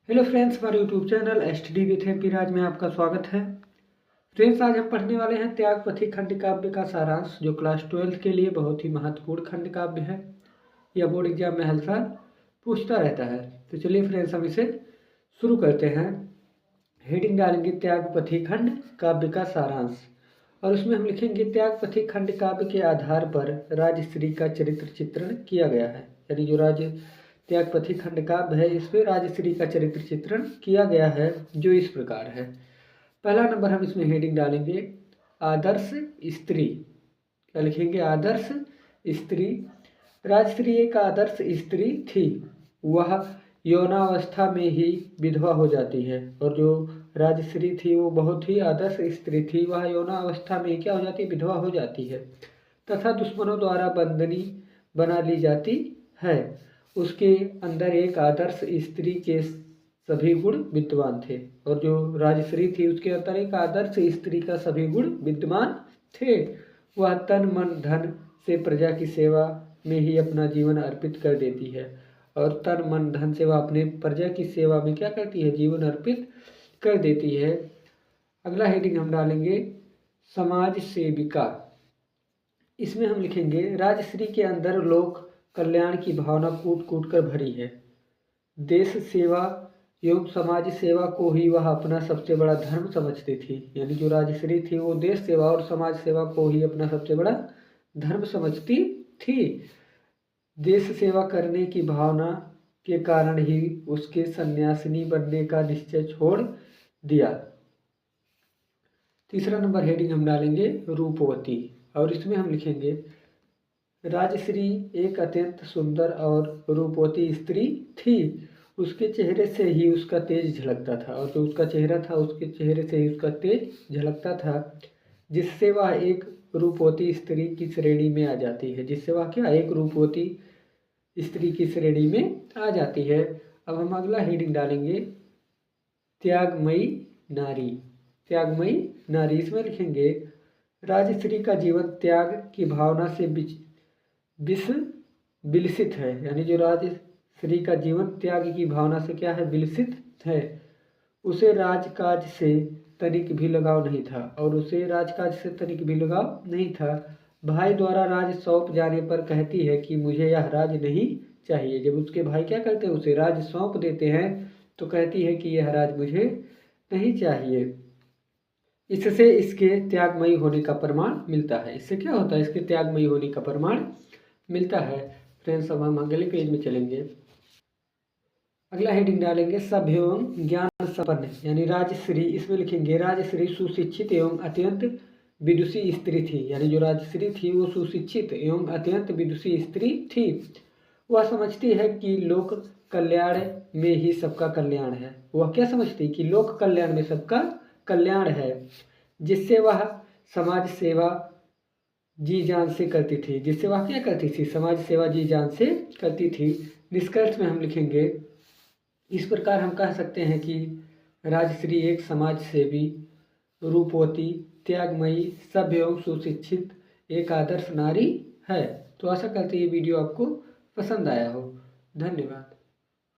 Hello friends, हमारे YouTube channel STD with MP Raj में आपका स्वागत है। फ्रेंड्स, आज हम पढ़ने वाले हैं त्यागपथी खंड काव्य का सारांश, जो क्लास 12 के लिए बहुत ही महत्वपूर्ण खंड काव्य है। यह बोर्ड एग्जाम में हर साल पूछता रहता है। तो चलिए फ्रेंड्स, हम इसे शुरू करते हैं। हेडिंग डालेंगे त्यागपथी खंड काव्य का सारांश, और उसमें हम लिखेंगे त्यागपथी खंड काव्य के आधार पर राजश्री का चरित्र चित्रण किया गया है। यानी जो त्यागपथी खंड काव्य है, इस पर राजश्री का चरित्र चित्रण किया गया है, जो इस प्रकार है। पहला नंबर हम इसमें हेडिंग डालेंगे आदर्श स्त्री। क्या लिखेंगे? आदर्श स्त्री। राजश्री एक आदर्श स्त्री थी। वह यौनावस्था में ही विधवा हो जाती है। और जो राजश्री थी वो बहुत ही आदर्श स्त्री थी। वह यौनावस्था में क्या हो जाती है? विधवा हो जाती है, तथा दुश्मनों द्वारा बंदनी बना ली जाती है। उसके अंदर एक आदर्श स्त्री के सभी गुण विद्यमान थे। और जो राजश्री थी उसके अंदर एक आदर्श स्त्री का सभी गुण विद्यमान थे। वह तन मन धन से प्रजा की सेवा में ही अपना जीवन अर्पित कर देती है। और तन मन धन से वह अपने प्रजा की सेवा में क्या करती है? जीवन अर्पित कर देती है। अगला हेडिंग हम डालेंगे समाज सेविका। इसमें हम लिखेंगे राजश्री के अंदर लोक कल्याण की भावना कूट कूट कर भरी है। देश सेवा एवं समाज सेवा को ही वह अपना सबसे बड़ा धर्म समझती थी। यानी जो राजश्री थी वो देश सेवा और समाज सेवा को ही अपना सबसे बड़ा धर्म समझती थी। देश सेवा करने की भावना के कारण ही उसके सन्यासिनी बनने का निश्चय छोड़ दिया। तीसरा नंबर हेडिंग हम डालेंगे रूपवती, और इसमें हम लिखेंगे राजश्री एक अत्यंत सुंदर और रूपवती स्त्री थी। उसके चेहरे से ही उसका तेज झलकता था। और जो उसका चेहरा था, उसके चेहरे से ही उसका तेज झलकता था, जिससे वह एक रूपवती स्त्री की श्रेणी में आ जाती है। जिससे वह क्या? एक रूपवती स्त्री की श्रेणी में आ जाती है। अब हम अगला हेडिंग डालेंगे त्यागमयी नारी। त्यागमयी नारी, इसमें लिखेंगे राजश्री का जीवन त्याग की भावना से विलसित है। यानी जो राजश्री का जीवन त्याग की भावना से क्या है? विलसित है। उसे राजकाज से तनिक भी लगाव नहीं था। और उसे राजकाज से तनिक भी लगाव नहीं था। भाई द्वारा राज सौंप जाने पर कहती है कि मुझे यह राज नहीं चाहिए। जब उसके भाई क्या करते हैं? उसे राज सौंप देते हैं, तो कहती है कि यह राज मुझे नहीं चाहिए। इससे इसके त्यागमयी होने का प्रमाण मिलता है। इससे क्या होता है? इसके त्यागमयी होने का प्रमाण मिलता है। फ्रेंड्स, अब हम अगले पेज में चलेंगे। अगला हेडिंग डालेंगे सभ्य एवं ज्ञान संपन्न। यानी राजश्री, इसमें लिखेंगे राजश्री सुशिक्षित एवं अत्यंत विदुषी स्त्री थी। यानी जो राजश्री थी वो सुशिक्षित एवं अत्यंत विदुषी स्त्री थी। वह समझती है कि लोक कल्याण में ही सबका कल्याण है। वह क्या समझती है? कि लोक कल्याण में सबका कल्याण है, जिससे वह समाज सेवा जी जान से करती थी। जिससे वह क्या करती थी? समाज सेवा जी जान से करती थी। निष्कर्ष में हम लिखेंगे इस प्रकार हम कह सकते हैं कि राजश्री एक समाज सेवी, रूपवती, त्यागमयी, सभ्य एवं सुशिक्षित एक आदर्श नारी है। तो आशा करते हैं ये वीडियो आपको पसंद आया हो। धन्यवाद।